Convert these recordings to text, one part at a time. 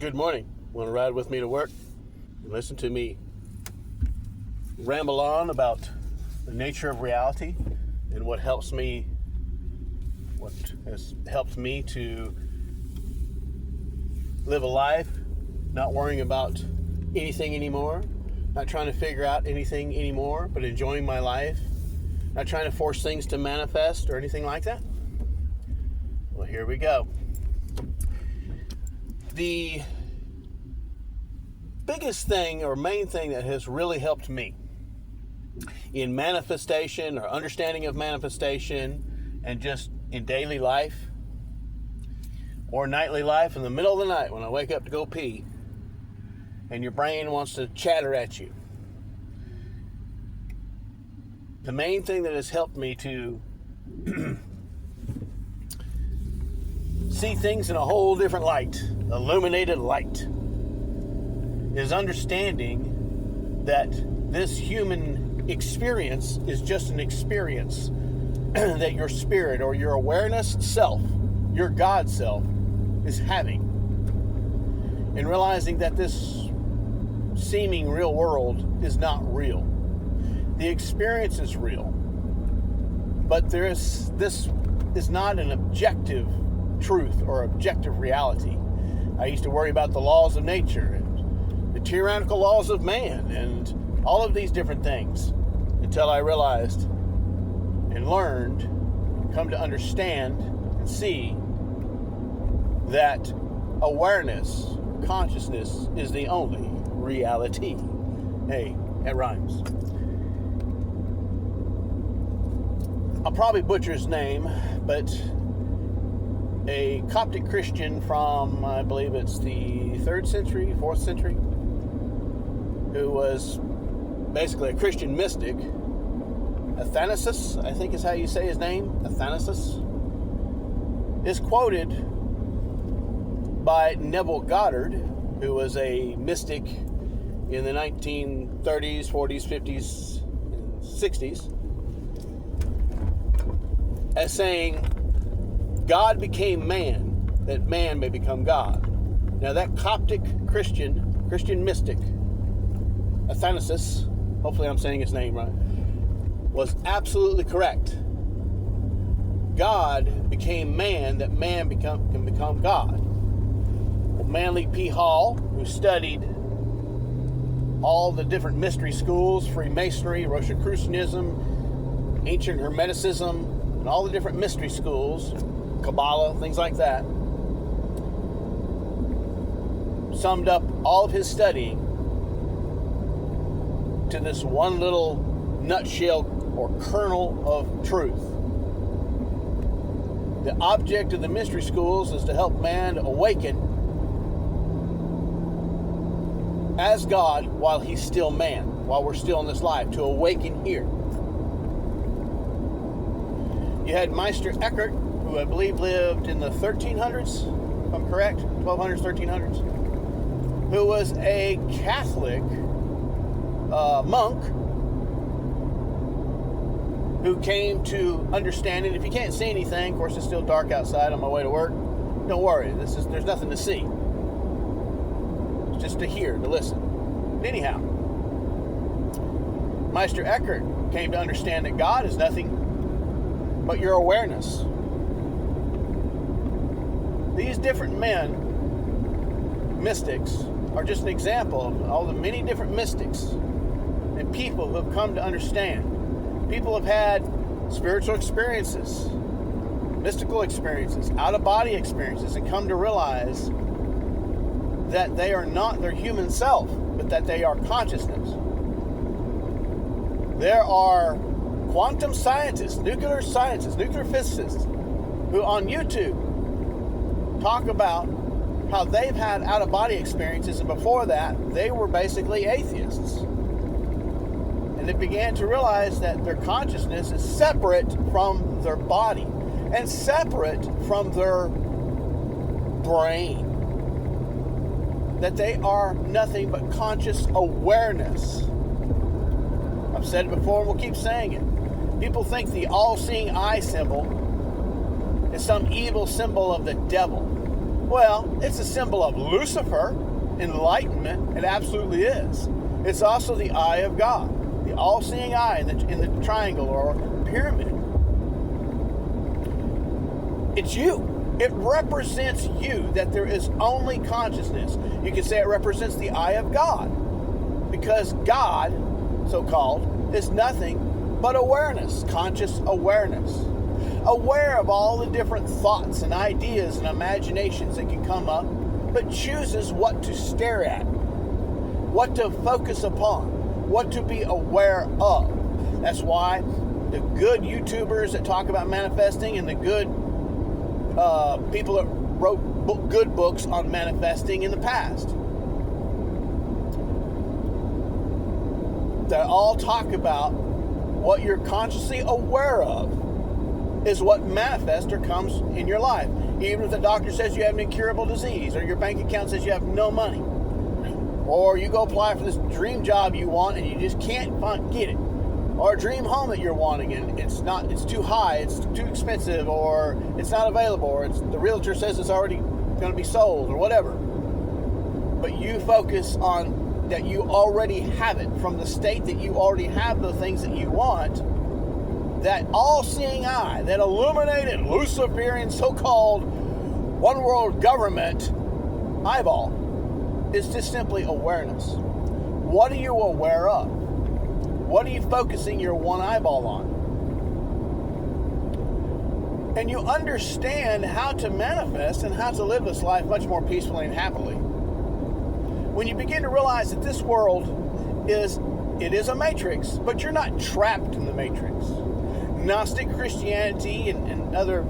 Good morning. Want to ride with me to work? Listen to me ramble on about the nature of reality and what has helped me to live a life not worrying about anything anymore, not trying to figure out anything anymore, but enjoying my life, not trying to force things to manifest or anything like that. Well, here we go. The biggest thing or main thing that has really helped me in manifestation or understanding of manifestation and just in daily life or nightly life, in the middle of the night when I wake up to go pee and your brain wants to chatter at you, the main thing that has helped me to see things in a whole different light, illuminated light, is understanding that this human experience is just an experience that your spirit or your awareness self, your God self, is having. And realizing that this seeming real world is not real. The experience is real. But this is not an objective truth or objective reality. I used to worry about the laws of nature and the tyrannical laws of man and all of these different things until I realized and learned, come to understand and see that awareness, consciousness is the only reality. Hey, it rhymes. I'll probably butcher his name, but a Coptic Christian from, I believe it's the 3rd century, 4th century, who was basically a Christian mystic, Athanasius, I think is how you say his name, Athanasius, is quoted by Neville Goddard, who was a mystic in the 1930s, 40s, 50s, and 60s, as saying, God became man, that man may become God. Now that Coptic Christian mystic, Athanasius, hopefully I'm saying his name right, was absolutely correct. God became man that man can become God. Well, Manly P. Hall, who studied all the different mystery schools, Freemasonry, Rosicrucianism, ancient Hermeticism, and all the different mystery schools, Kabbalah, things like that, summed up all of his studying to this one little nutshell or kernel of truth. The object of the mystery schools is to help man awaken as God while he's still man, while we're still in this life, to awaken here. You had Meister Eckhart, who I believe lived in the 1300s, if I'm correct, 1200s, 1300s, who was a Catholic monk who came to understanding. If you can't see anything, of course it's still dark outside on my way to work, don't worry, there's nothing to see. It's just to hear, to listen. Anyhow, Meister Eckhart came to understand that God is nothing but your awareness. These different men, mystics, are just an example of all the many different mystics and people who have come to understand. People have had spiritual experiences, mystical experiences, out-of-body experiences, and come to realize that they are not their human self, but that they are consciousness. There are quantum scientists, nuclear physicists, who on YouTube talk about how they've had out-of-body experiences, and before that, they were basically atheists. And they began to realize that their consciousness is separate from their body and separate from their brain. That they are nothing but conscious awareness. I've said it before and we'll keep saying it. People think the all-seeing eye symbol is some evil symbol of the devil. Well, it's a symbol of Lucifer, enlightenment. It absolutely is. It's also the eye of God, the all-seeing eye in the triangle or pyramid. It's you. It represents you, that there is only consciousness. You can say it represents the eye of God, because God, so-called, is nothing but awareness, conscious awareness. Aware of all the different thoughts and ideas and imaginations that can come up, but chooses what to stare at, what to focus upon, what to be aware of. That's why the good YouTubers that talk about manifesting and the good people that wrote good books on manifesting in the past, that all talk about what you're consciously aware of is what manifests or comes in your life. Even if the doctor says you have an incurable disease, or your bank account says you have no money, or you go apply for this dream job you want and you just can't get it, or a dream home that you're wanting and it's too high, it's too expensive, or it's not available, or the realtor says it's already going to be sold, or whatever. But you focus on that you already have it, from the state that you already have the things that you want. That all-seeing eye, that illuminated Luciferian so-called one-world government eyeball is just simply awareness. What are you aware of? What are you focusing your one eyeball on? And you understand how to manifest and how to live this life much more peacefully and happily when you begin to realize that this world is a matrix, but you're not trapped in the matrix. Gnostic Christianity and other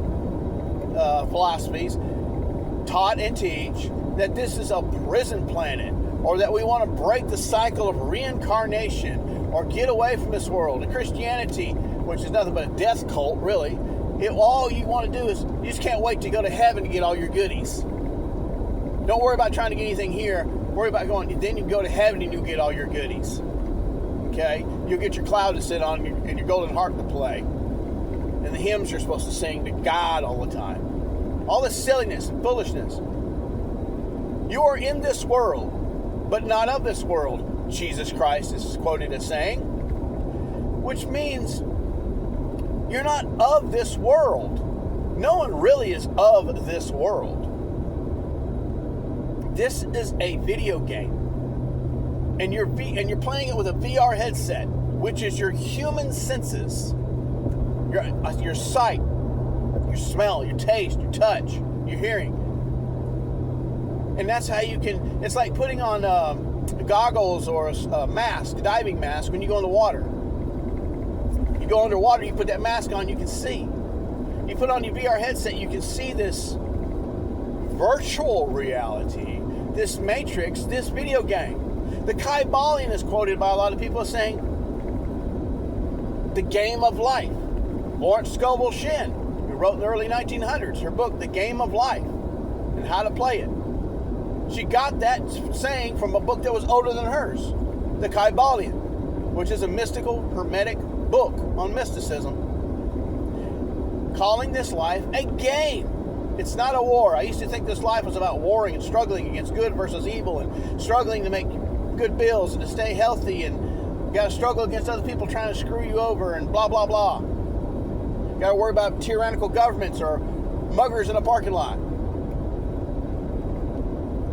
philosophies taught and teach that this is a prison planet, or that we want to break the cycle of reincarnation or get away from this world. And Christianity, which is nothing but a death cult, really, all you want to do is you just can't wait to go to heaven to get all your goodies. Don't worry about trying to get anything here. Worry about going, then you go to heaven and you get all your goodies. Okay? You'll get your cloud to sit on and your golden harp to play. And the hymns you're supposed to sing to God all the time. All this silliness and foolishness. You are in this world, but not of this world, Jesus Christ is quoted as saying. Which means you're not of this world. No one really is of this world. This is a video game. And you're playing it with a VR headset, which is your human senses. Your sight, your smell, your taste, your touch, your hearing. And that's how you can, it's like putting on goggles or a mask, a diving mask, when you go in the water. You go underwater, you put that mask on, you can see. You put on your VR headset, you can see this virtual reality, this matrix, this video game. The Kybalion is quoted by a lot of people as saying, the game of life. Lawrence Scovel Shinn, who wrote in the early 1900s, her book, The Game of Life, and How to Play It. She got that saying from a book that was older than hers, The Kybalion, which is a mystical, hermetic book on mysticism, calling this life a game. It's not a war. I used to think this life was about warring and struggling against good versus evil and struggling to make good bills and to stay healthy, and you got to struggle against other people trying to screw you over and blah, blah, blah. You got to worry about tyrannical governments or muggers in a parking lot.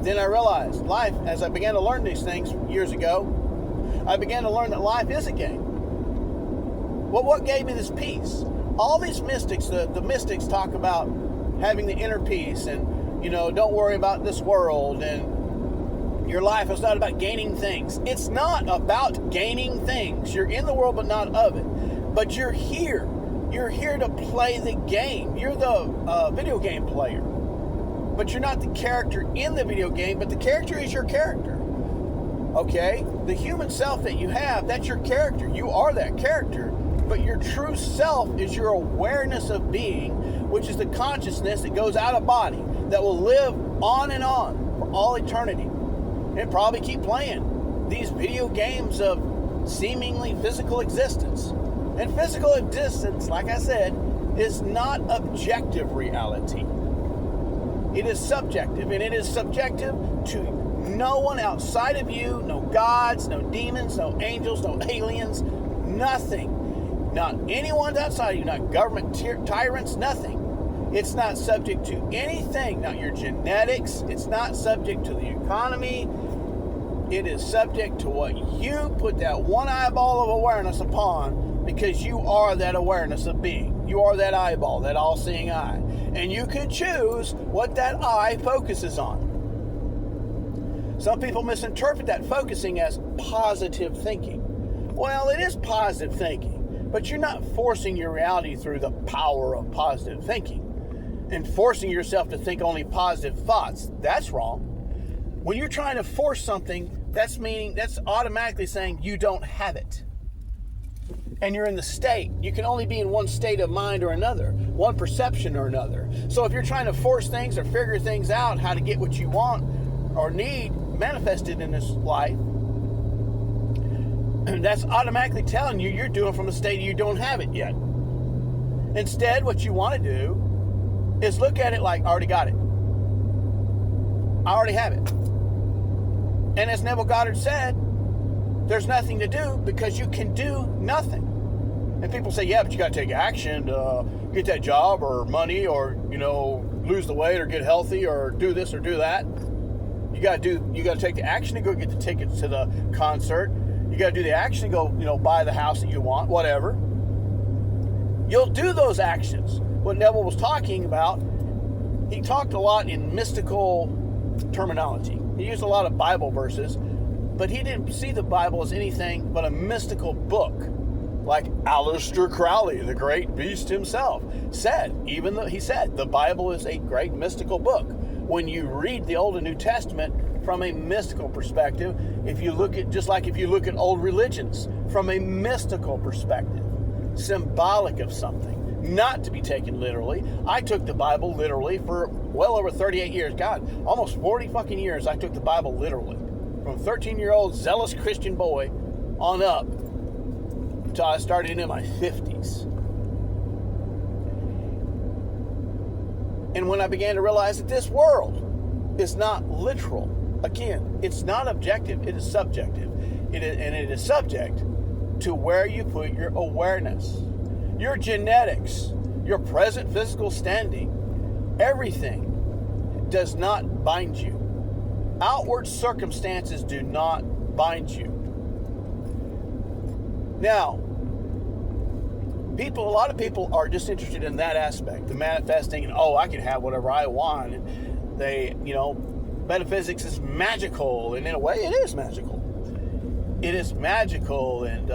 Then I realized life, as I began to learn these things years ago, I began to learn that life is a game. Well, what gave me this peace? All these mystics, the mystics talk about having the inner peace and, don't worry about this world, and your life is not about gaining things. It's not about gaining things. You're in the world, but not of it. But you're here. You're here to play the game. You're the video game player. But you're not the character in the video game, but the character is your character. Okay? The human self that you have, that's your character. You are that character. But your true self is your awareness of being, which is the consciousness that goes out of body, that will live on and on for all eternity. And probably keep playing these video games of seemingly physical existence. And physical existence, like I said, is not objective reality. It is subjective, and it is subjective to no one outside of you, no gods, no demons, no angels, no aliens, nothing. Not anyone outside of you, not government tyrants, nothing. It's not subject to anything, not your genetics. It's not subject to the economy. It is subject to what you put that one eyeball of awareness upon, because you are that awareness of being. You are that eyeball, that all-seeing eye. And you can choose what that eye focuses on. Some people misinterpret that focusing as positive thinking. Well, it is positive thinking, but you're not forcing your reality through the power of positive thinking and forcing yourself to think only positive thoughts. That's wrong. When you're trying to force something, that's automatically saying you don't have it. And you're in the state. You can only be in one state of mind or another, one perception or another. So if you're trying to force things or figure things out, how to get what you want or need manifested in this life, that's automatically telling you you're doing from a state you don't have it yet. Instead, what you want to do is look at it like, I already got it. I already have it. And as Neville Goddard said, there's nothing to do because you can do nothing. And people say, yeah, but you got to take action to get that job or money or, lose the weight or get healthy or do this or do that. You got to take the action to go get the tickets to the concert. You got to do the action to go, buy the house that you want, whatever. You'll do those actions. What Neville was talking about, he talked a lot in mystical terminology. He used a lot of Bible verses, but he didn't see the Bible as anything but a mystical book. Like Aleister Crowley, the great beast himself, said, even though he said the Bible is a great mystical book. When you read the Old and New Testament from a mystical perspective, if you look at old religions from a mystical perspective, symbolic of something, not to be taken literally. I took the Bible literally for well over 38 years. God, almost 40 fucking years I took the Bible literally. From a 13-year-old zealous Christian boy on up until I started in my 50s. And when I began to realize that this world is not literal, again, it's not objective, it is subjective. It is subject to where you put your awareness. Your genetics, your present physical standing, everything does not bind you. Outward circumstances do not bind you. Now, a lot of people are just interested in that aspect, the manifesting, and I can have whatever I want. And they, metaphysics is magical, and in a way it is magical. It is magical, and,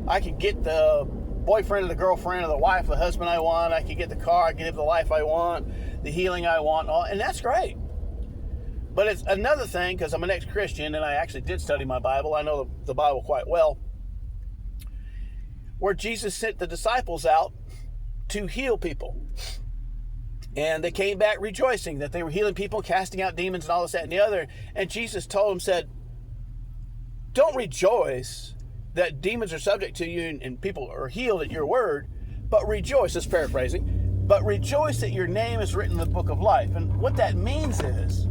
I could get the boyfriend or the girlfriend or the wife, the husband I want. I can get the car. I can live the life I want, the healing I want, and that's great. But it's another thing, because I'm an ex-Christian and I actually did study my Bible. I know the Bible quite well, where Jesus sent the disciples out to heal people. And they came back rejoicing that they were healing people, casting out demons and all this, that, and the other. And Jesus told them, said, don't rejoice that demons are subject to you and people are healed at your word, but rejoice, this paraphrasing, but rejoice that your name is written in the book of life. And what that means is,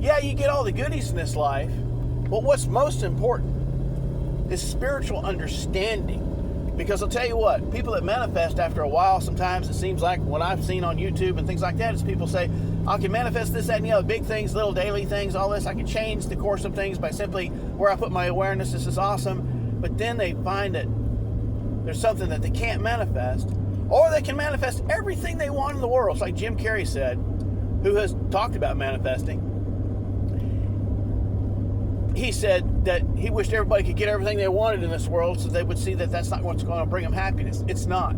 yeah, you get all the goodies in this life, but what's most important is spiritual understanding. Because I'll tell you what, people that manifest after a while, sometimes it seems like what I've seen on YouTube and things like that is people say, I can manifest this, that, and the other, big things, little daily things, all this. I can change the course of things by simply where I put my awareness. This is awesome. But then they find that there's something that they can't manifest, or they can manifest everything they want in the world. It's like Jim Carrey said, who has talked about manifesting. He said that he wished everybody could get everything they wanted in this world so they would see that that's not what's going to bring them happiness. It's not.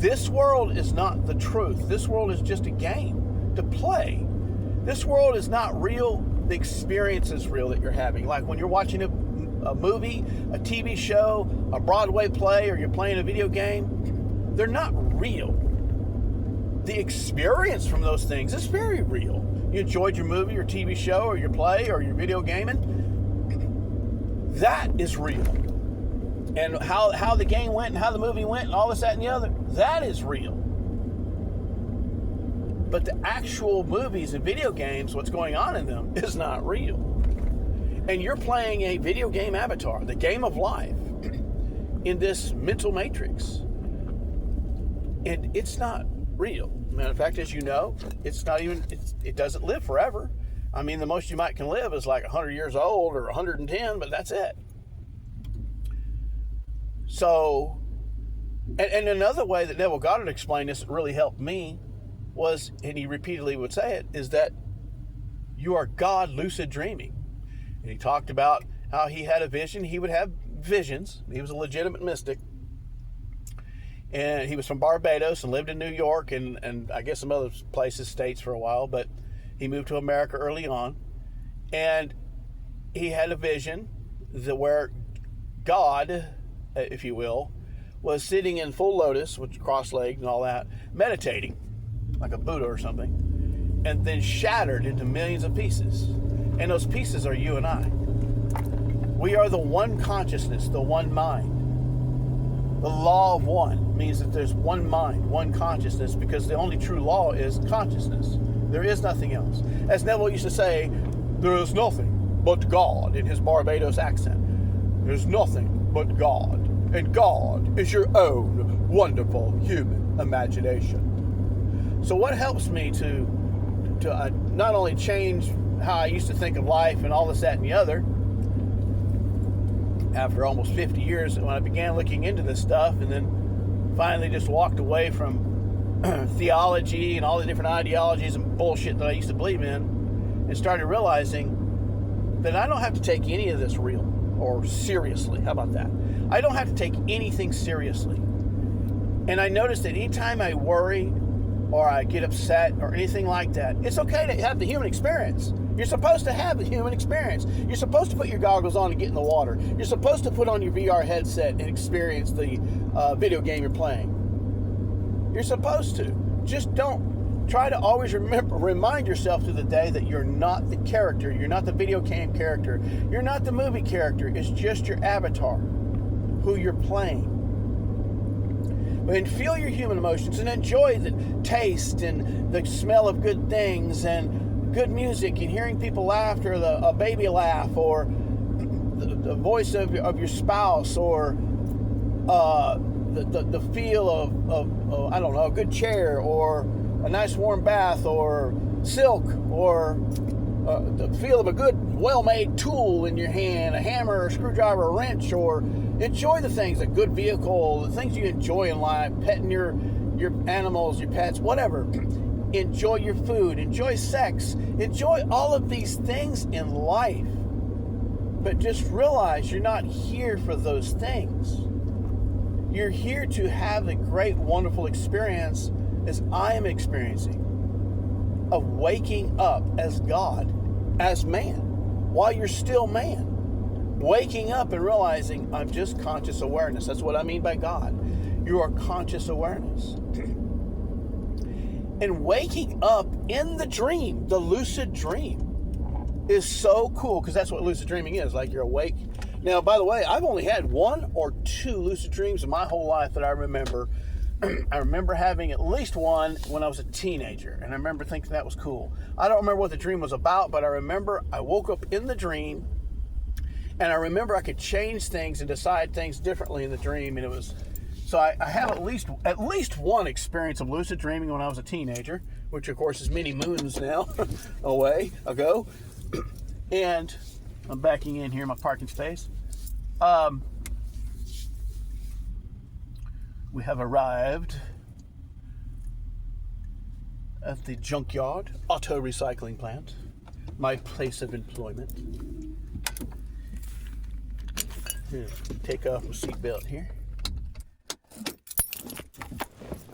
This world is not the truth. This world is just a game to play. This world is not real. The experience is real that you're having. Like when you're watching a movie, a TV show, a Broadway play, or you're playing a video game, they're not real. The experience from those things is very real. You enjoyed your movie or TV show or your play or your video gaming. That is real. And how the game went and how the movie went and all this, that, and the other, that is real. But the actual movies and video games, what's going on in them, is not real. And you're playing a video game avatar, the game of life, in this mental matrix. And it's not real. Matter of fact, as you know, it doesn't live forever. I mean, the most you might can live is like 100 years old or 110, but that's it. So, and another way that Neville Goddard explained this that really helped me was, and he repeatedly would say it, is that you are God lucid dreaming. And he talked about how he had a vision. He would have visions. He was a legitimate mystic. And he was from Barbados and lived in New York and I guess some other places, states for a while, but he moved to America early on. And he had a vision where God, if you will, was sitting in full lotus, which cross-legged and all that, meditating, like a Buddha or something, and then shattered into millions of pieces. And those pieces are you and I. We are the one consciousness, the one mind. The law of one means that there's one mind, one consciousness, because the only true law is consciousness. There is nothing else. As Neville used to say, there is nothing but God in his Barbados accent. There's nothing but God. And God is your own wonderful human imagination. So what helps me to not only change how I used to think of life and all this, that, and the other, after almost 50 years when I began looking into this stuff and then finally just walked away from theology and all the different ideologies and bullshit that I used to believe in and started realizing that I don't have to take any of this real or seriously. How about that? I don't have to take anything seriously. And I noticed that anytime I worry or I get upset or anything like that, it's okay to have the human experience. You're supposed to have the human experience. You're supposed to put your goggles on and get in the water. You're supposed to put on your VR headset and experience the video game you're playing. You're supposed to. Just don't try to always remind yourself to the day that you're not the character. You're not the video game character. You're not the movie character. It's just your avatar, who you're playing. And feel your human emotions and enjoy the taste and the smell of good things and good music and hearing people laugh or a baby laugh or the voice of your spouse or the feel of I don't know, a good chair or a nice warm bath or silk or the feel of a good well-made tool in your hand, a hammer, a screwdriver, a wrench, or enjoy the things, a good vehicle, the things you enjoy in life, petting your animals, your pets, whatever. Enjoy your food, enjoy sex, enjoy all of these things in life. But just realize you're not here for those things. You're here to have the great, wonderful experience as I am experiencing of waking up as God, as man, while you're still man. Waking up and realizing I'm just conscious awareness. That's what I mean by God. You are conscious awareness. And waking up in the dream, the lucid dream, is so cool because that's what lucid dreaming is. Like you're awake. Now, by the way, I've only had 1 or 2 lucid dreams in my whole life that I remember. I remember having at least one when I was a teenager, and I remember thinking that was cool. I don't remember what the dream was about, but I remember I woke up in the dream, and I remember I could change things and decide things differently in the dream, and it was... So I have at least one experience of lucid dreaming when I was a teenager, which of course is many moons now ago. And I'm backing in here in my parking space. We have arrived at the junkyard auto recycling plant, my place of employment. Take off my seatbelt here.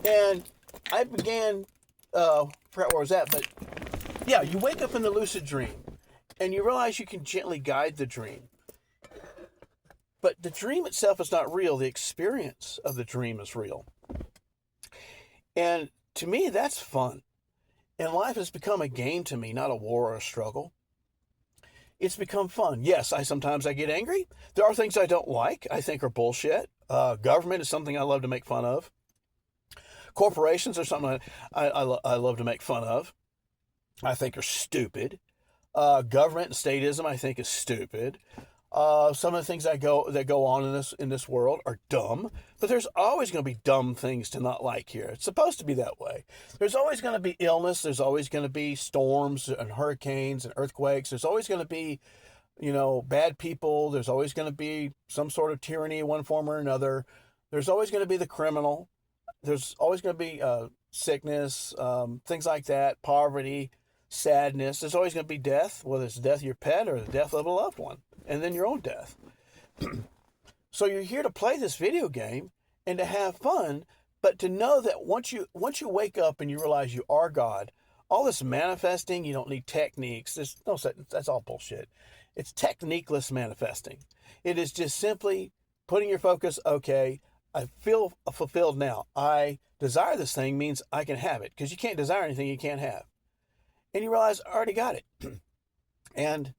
And I began, forgot where I was at, but yeah, you wake up in the lucid dream and you realize you can gently guide the dream. But the dream itself is not real. The experience of the dream is real. And to me, that's fun. And life has become a game to me, not a war or a struggle. It's become fun. Yes, sometimes I get angry. There are things I don't like, I think are bullshit. Government is something I love to make fun of. Corporations are something I love to make fun of. I think are stupid. Government and statism, I think, is stupid. Some of the things that go on in this world are dumb, but there's always going to be dumb things to not like here. It's supposed to be that way. There's always going to be illness. There's always going to be storms and hurricanes and earthquakes. There's always going to be, bad people. There's always going to be some sort of tyranny in one form or another. There's always going to be the criminal. There's always going to be sickness, things like that, poverty, sadness. There's always going to be death, whether it's the death of your pet or the death of a loved one, and then your own death. So you're here to play this video game and to have fun, but to know that once you wake up and you realize you are God, all this manifesting, you don't need techniques. That's all bullshit. It's techniqueless manifesting. It is just simply putting your focus, okay, I feel fulfilled now. I desire this thing means I can have it, because you can't desire anything you can't have. And you realize, I already got it. And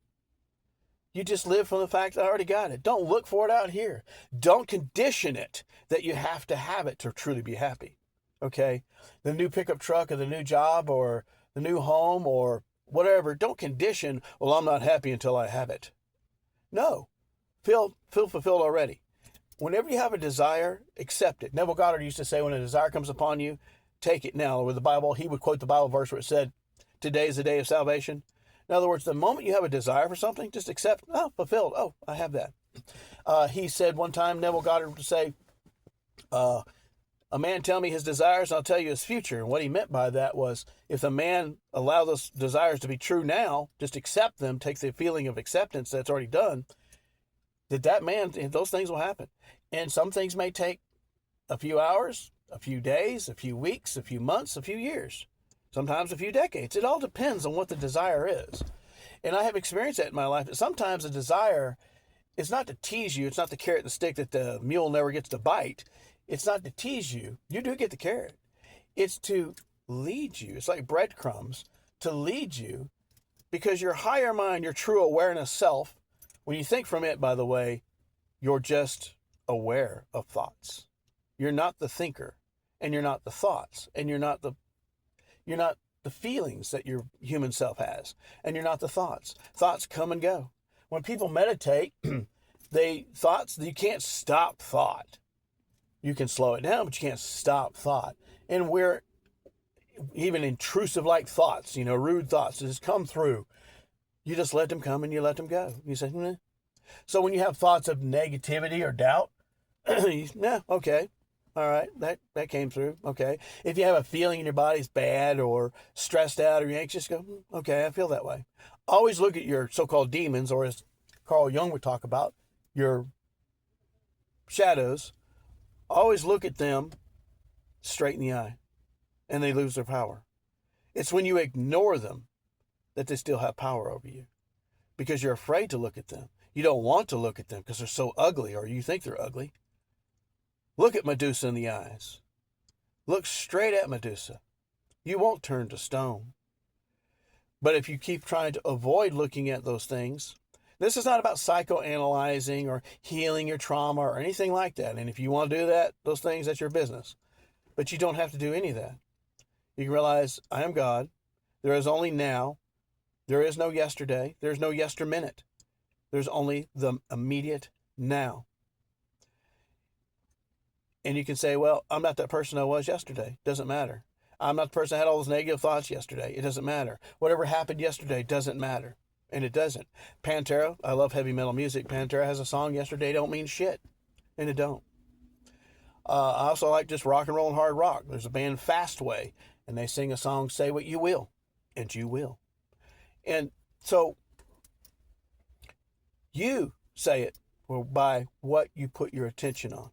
you just live from the fact that I already got it. Don't look for it out here. Don't condition it that you have to have it to truly be happy. Okay? The new pickup truck or the new job or the new home or whatever. Don't condition, well, I'm not happy until I have it. No. Feel fulfilled already. Whenever you have a desire, accept it. Neville Goddard used to say, when a desire comes upon you, take it now. With the Bible, he would quote the Bible verse where it said, today is the day of salvation. In other words, the moment you have a desire for something, just accept, fulfilled. Oh, I have that. He said one time, Neville Goddard would say, a man tell me his desires, and I'll tell you his future. And what he meant by that was, if the man allow those desires to be true now, just accept them, take the feeling of acceptance that's already done, that man, those things will happen. And some things may take a few hours, a few days, a few weeks, a few months, a few years. Sometimes a few decades. It all depends on what the desire is. And I have experienced that in my life. Sometimes a desire is not to tease you. It's not the carrot and the stick that the mule never gets to bite. It's not to tease you. You do get the carrot. It's to lead you. It's like breadcrumbs to lead you, because your higher mind, your true awareness self, when you think from it, by the way, you're just aware of thoughts. You're not the thinker, and you're not the thoughts, and you're not the feelings that your human self has, and you're not the thoughts. Thoughts come and go. When people meditate, you can't stop thought. You can slow it down, but you can't stop thought. And we're even intrusive like thoughts, rude thoughts that just come through. You just let them come and you let them go. You say, meh. So when you have thoughts of negativity or doubt, okay. All right, that came through. Okay. If you have a feeling in your body's bad or stressed out or you're anxious, go, okay, I feel that way. Always look at your so-called demons, or as Carl Jung would talk about, your shadows. Always look at them straight in the eye, and they lose their power. It's when you ignore them that they still have power over you, because you're afraid to look at them. You don't want to look at them because they're so ugly, or you think they're ugly. Look at Medusa in the eyes. Look straight at Medusa. You won't turn to stone. But if you keep trying to avoid looking at those things, this is not about psychoanalyzing or healing your trauma or anything like that. And if you want to do that, those things, that's your business. But you don't have to do any of that. You can realize, I am God. There is only now. There is no yesterday. There's no yesterminute. There's only the immediate now. And you can say, well, I'm not that person I was yesterday. Doesn't matter. I'm not the person that had all those negative thoughts yesterday. It doesn't matter. Whatever happened yesterday doesn't matter. And it doesn't. Pantera, I love heavy metal music. Pantera has a song, Yesterday Don't Mean Shit. And it don't. I also like just rock and roll and hard rock. There's a band, Fastway, and they sing a song, Say What You Will, and you will. And so you say it by what you put your attention on,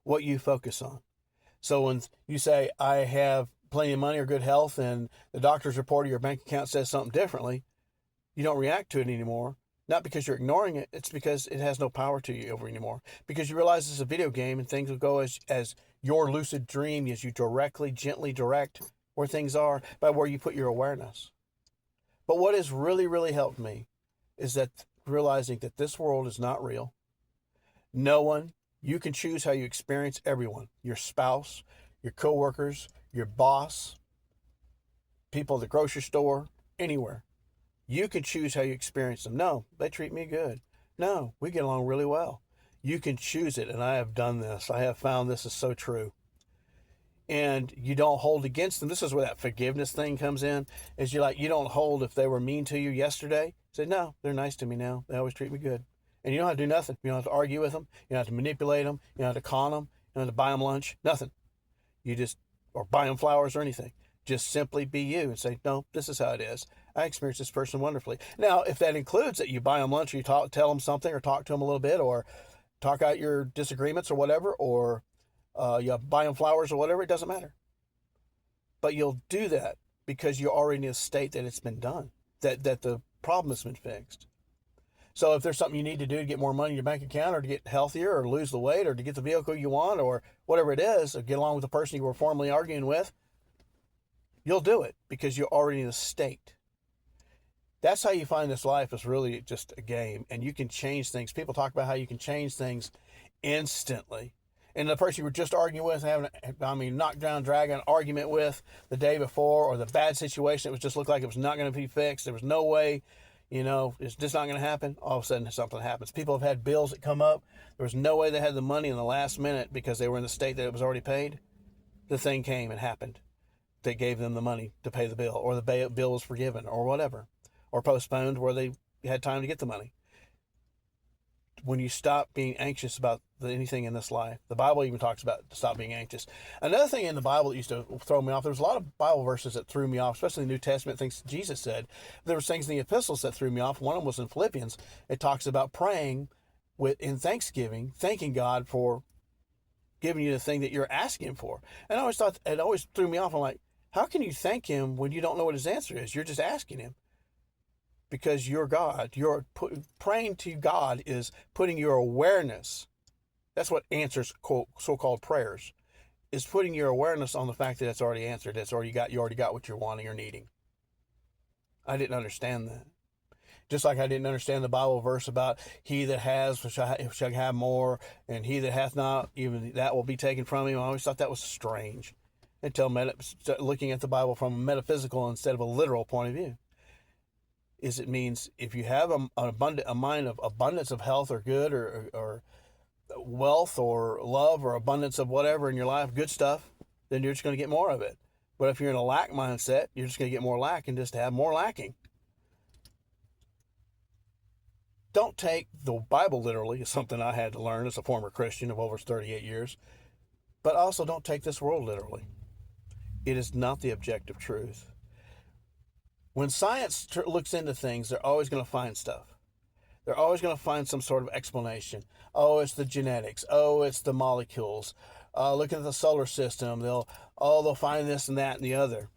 what you focus on. So when you say, I have plenty of money or good health, and the doctor's report or your bank account says something differently, you don't react to it anymore. Not because you're ignoring it, it's because it has no power to you over anymore. Because you realize it's a video game and things will go as your lucid dream, as you gently direct where things are by where you put your awareness. But what has really, really helped me is that realizing that this world is not real. No one, you can choose how you experience everyone, your spouse, your coworkers, your boss, people at the grocery store, anywhere. You can choose how you experience them. No, they treat me good. No, we get along really well. You can choose it, and I have done this. I have found this is so true. And you don't hold against them. This is where that forgiveness thing comes in. Is you don't hold if they were mean to you yesterday. Say, no, they're nice to me now. They always treat me good. And you don't have to do nothing. You don't have to argue with them. You don't have to manipulate them. You don't have to con them. You don't have to buy them lunch. Nothing. Or buy them flowers or anything. Just simply be you and say, no, this is how it is. I experienced this person wonderfully. Now, if that includes that you buy them lunch or you tell them something or talk to them a little bit or talk out your disagreements or whatever, or you buy them flowers or whatever, it doesn't matter. But you'll do that because you're already in a state that it's been done, that the problem has been fixed. So if there's something you need to do to get more money in your bank account or to get healthier or lose the weight or to get the vehicle you want or whatever it is, or get along with the person you were formerly arguing with, you'll do it because you're already in a state. That's how you find this life is really just a game, and you can change things. People talk about how you can change things instantly. And the person you were just arguing with, knocked down, drag an argument with the day before, or the bad situation, it was just looked like it was not going to be fixed. There was no way, it's just not going to happen. All of a sudden something happens. People have had bills that come up. There was no way they had the money in the last minute because they were in the state that it was already paid. The thing came and happened. They gave them the money to pay the bill, or the bill was forgiven, or whatever, or postponed where they had time to get the money. When you stop being anxious about anything in this life, the Bible even talks about stop being anxious. Another thing in the Bible that used to throw me off, there was a lot of Bible verses that threw me off, especially in the New Testament, things Jesus said. There were things in the epistles that threw me off. One of them was in Philippians. It talks about praying in thanksgiving, thanking God for giving you the thing that you're asking him for. And I always thought, it always threw me off. I'm like, how can you thank him when you don't know what his answer is? You're just asking him. Because you're God. Praying to God is putting your awareness. That's what answers so-called prayers. Is putting your awareness on the fact that it's already answered. You already got what you're wanting or needing. I didn't understand that. Just like I didn't understand the Bible verse about he that has shall have more, and he that hath not, even that will be taken from him. I always thought that was strange until looking at the Bible from a metaphysical instead of a literal point of view. It means if you have a mind of abundance of health or good or wealth or love or abundance of whatever in your life, good stuff, then you're just going to get more of it. But if you're in a lack mindset, you're just going to get more lack and just have more lacking. Don't take the Bible literally. It's something I had to learn as a former Christian of over 38 years. But also don't take this world literally. It is not the objective truth. When science looks into things, they're always going to find stuff. They're always going to find some sort of explanation. Oh, it's the genetics. Oh, it's the molecules. Look at the solar system. They'll find this and that and the other.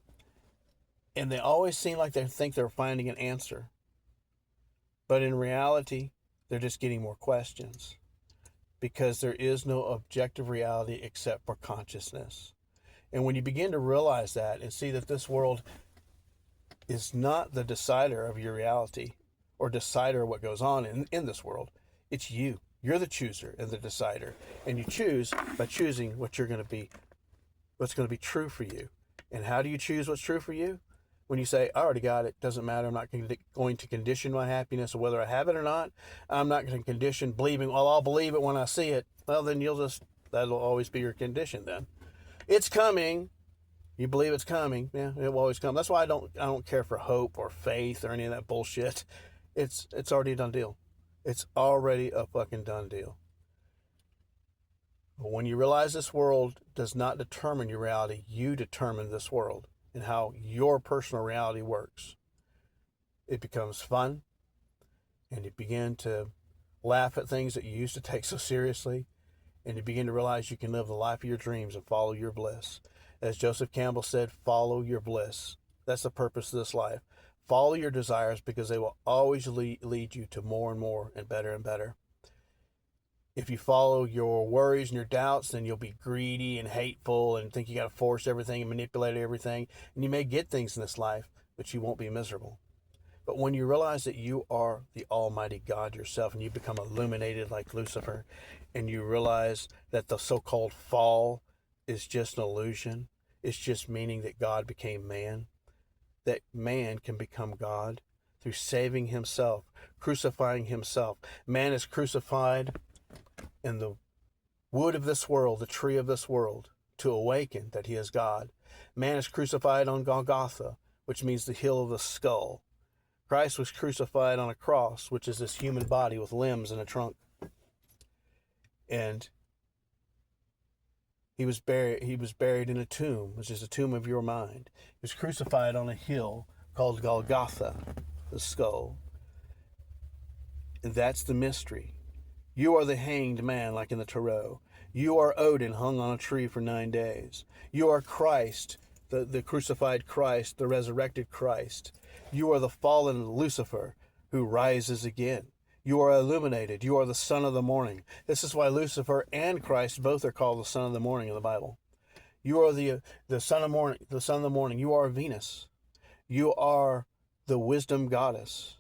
And they always seem like they think they're finding an answer. But in reality, they're just getting more questions. Because there is no objective reality except for consciousness. And when you begin to realize that and see that this world is not the decider of your reality or decider of what goes on in this world. It's you. You're the chooser and the decider. And you choose by choosing what's going to be true for you. And how do you choose what's true for you? When you say, I already got it, doesn't matter. I'm not going to condition my happiness or whether I have it or not. I'm not going to condition believing, well, I'll believe it when I see it. Well, then that'll always be your condition then. It's coming. You believe it's coming, yeah, it will always come. That's why I don't care for hope or faith or any of that bullshit. It's already a done deal. It's already a fucking done deal. But when you realize this world does not determine your reality, you determine this world and how your personal reality works. It becomes fun, and you begin to laugh at things that you used to take so seriously, and you begin to realize you can live the life of your dreams and follow your bliss. As Joseph Campbell said, follow your bliss. That's the purpose of this life. Follow your desires because they will always lead you to more and more and better and better. If you follow your worries and your doubts, then you'll be greedy and hateful and think you got to force everything and manipulate everything. And you may get things in this life, but you won't be miserable. But when you realize that you are the Almighty God yourself and you become illuminated like Lucifer, and you realize that the so-called fall is just an illusion. It's just meaning that God became man, that man can become God through saving himself, crucifying himself. Man is crucified in the wood of this world, the tree of this world, to awaken that he is God. Man is crucified on Golgotha, which means the hill of the skull. Christ was crucified on a cross, which is this human body with limbs and a trunk. And he was buried in a tomb, which is a tomb of your mind. He was crucified on a hill called Golgotha, the skull. And that's the mystery. You are the hanged man, like in the Tarot. You are Odin, hung on a tree for 9 days. You are Christ, the crucified Christ, the resurrected Christ. You are the fallen Lucifer, who rises again. You are illuminated. You are the son of the morning. This is why Lucifer and Christ both are called the son of the morning in the Bible. You are the son of morning, the son of the morning. You are Venus. You are the wisdom goddess.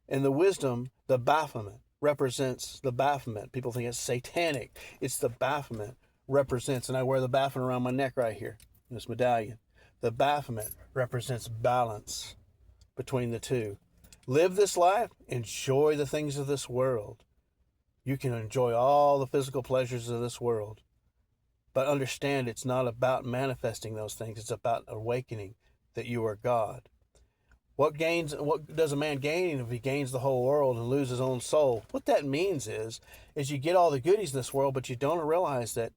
And the wisdom, the Baphomet, represents the Baphomet. People think it's satanic. It's the Baphomet represents, and I wear the Baphomet around my neck right here, this medallion. The Baphomet represents balance between the two. Live this life, enjoy the things of this world. You can enjoy all the physical pleasures of this world, but understand it's not about manifesting those things. It's about awakening that you are God. What does a man gain if he gains the whole world and loses his own soul? What that means is you get all the goodies in this world, but you don't realize that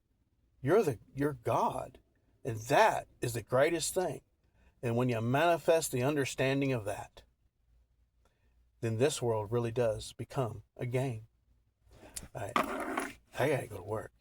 you're God. And that is the greatest thing. And when you manifest the understanding of that, then this world really does become a game. All right. I gotta go to work.